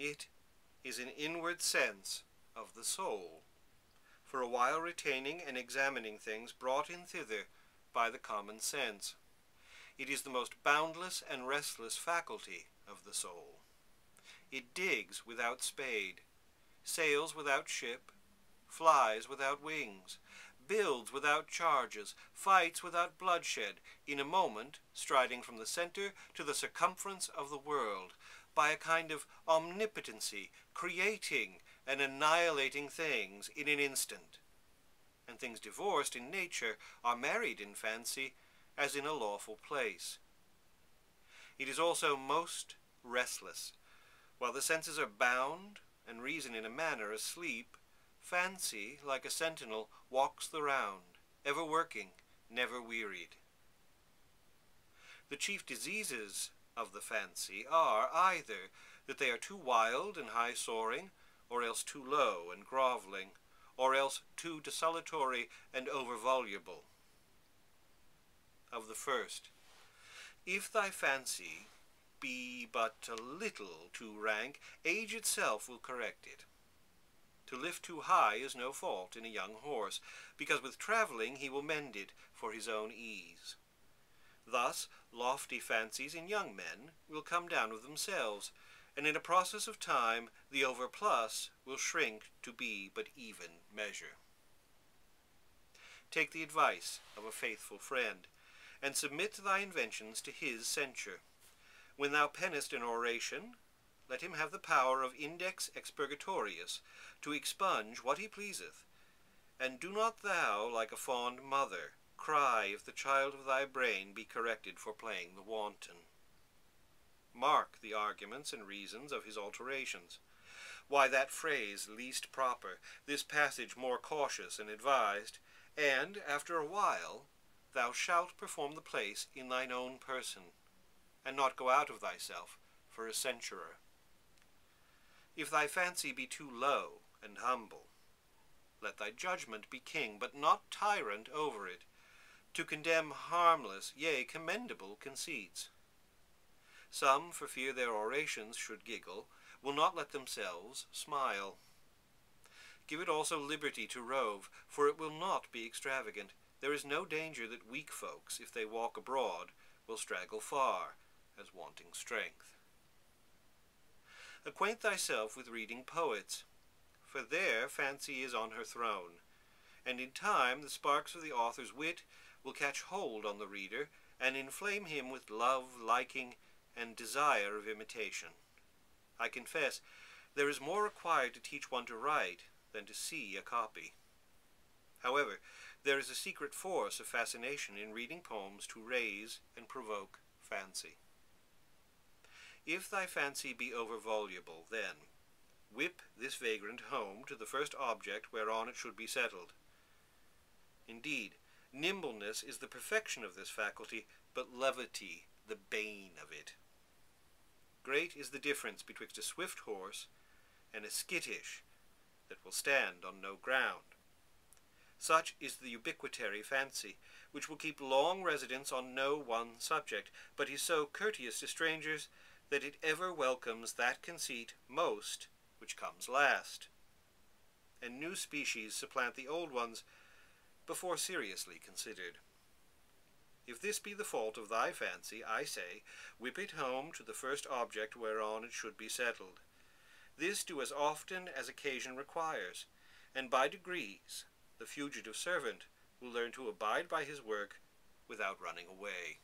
It is an inward sense of the soul, for a while retaining and examining things brought in thither by the common sense. It is the most boundless and restless faculty of the soul. It digs without spade, sails without ship, flies without wings, builds without charges, fights without bloodshed, in a moment striding from the center to the circumference of the world, by a kind of omnipotency, creating and annihilating things in an instant. And things divorced in nature are married in fancy, as in a lawful place. It is also most restless. While the senses are bound, and reason in a manner asleep, fancy, like a sentinel, walks the round, ever working, never wearied. The chief diseases of the fancy are either that they are too wild and high-soaring, or else too low and grovelling, or else too desultory and over-voluble. Of the first, if thy fancy be but a little too rank, age itself will correct it. To lift too high is no fault in a young horse, because with travelling he will mend it for his own ease. Thus, lofty fancies in young men will come down of themselves, and in a process of time the overplus will shrink to be but even measure. Take the advice of a faithful friend, and submit thy inventions to his censure. When thou pennest an oration, let him have the power of index expurgatorius, to expunge what he pleaseth, and do not thou, like a fond mother, cry if the child of thy brain be corrected for playing the wanton. Mark the arguments and reasons of his alterations. Why that phrase least proper, this passage more cautious and advised, and, after a while, thou shalt perform the place in thine own person, and not go out of thyself for a censurer. If thy fancy be too low and humble, let thy judgment be king, but not tyrant over it, to condemn harmless, yea, commendable conceits. Some, for fear their orations should giggle, will not let themselves smile. Give it also liberty to rove, for it will not be extravagant. There is no danger that weak folks, if they walk abroad, will straggle far, as wanting strength. Acquaint thyself with reading poets, for there fancy is on her throne, and in time the sparks of the author's wit will catch hold on the reader, and inflame him with love, liking, and desire of imitation. I confess, there is more required to teach one to write than to see a copy. However, there is a secret force of fascination in reading poems to raise and provoke fancy. If thy fancy be over-voluble, then whip this vagrant home to the first object whereon it should be settled. Indeed, nimbleness is the perfection of this faculty, but levity the bane of it. Great is the difference betwixt a swift horse and a skittish that will stand on no ground. Such is the ubiquitary fancy, which will keep long residence on no one subject, but is so courteous to strangers that it ever welcomes that conceit most which comes last, and new species supplant the old ones before seriously considered. If this be the fault of thy fancy, I say, whip it home to the first object whereon it should be settled. This do as often as occasion requires, and by degrees the fugitive servant will learn to abide by his work without running away.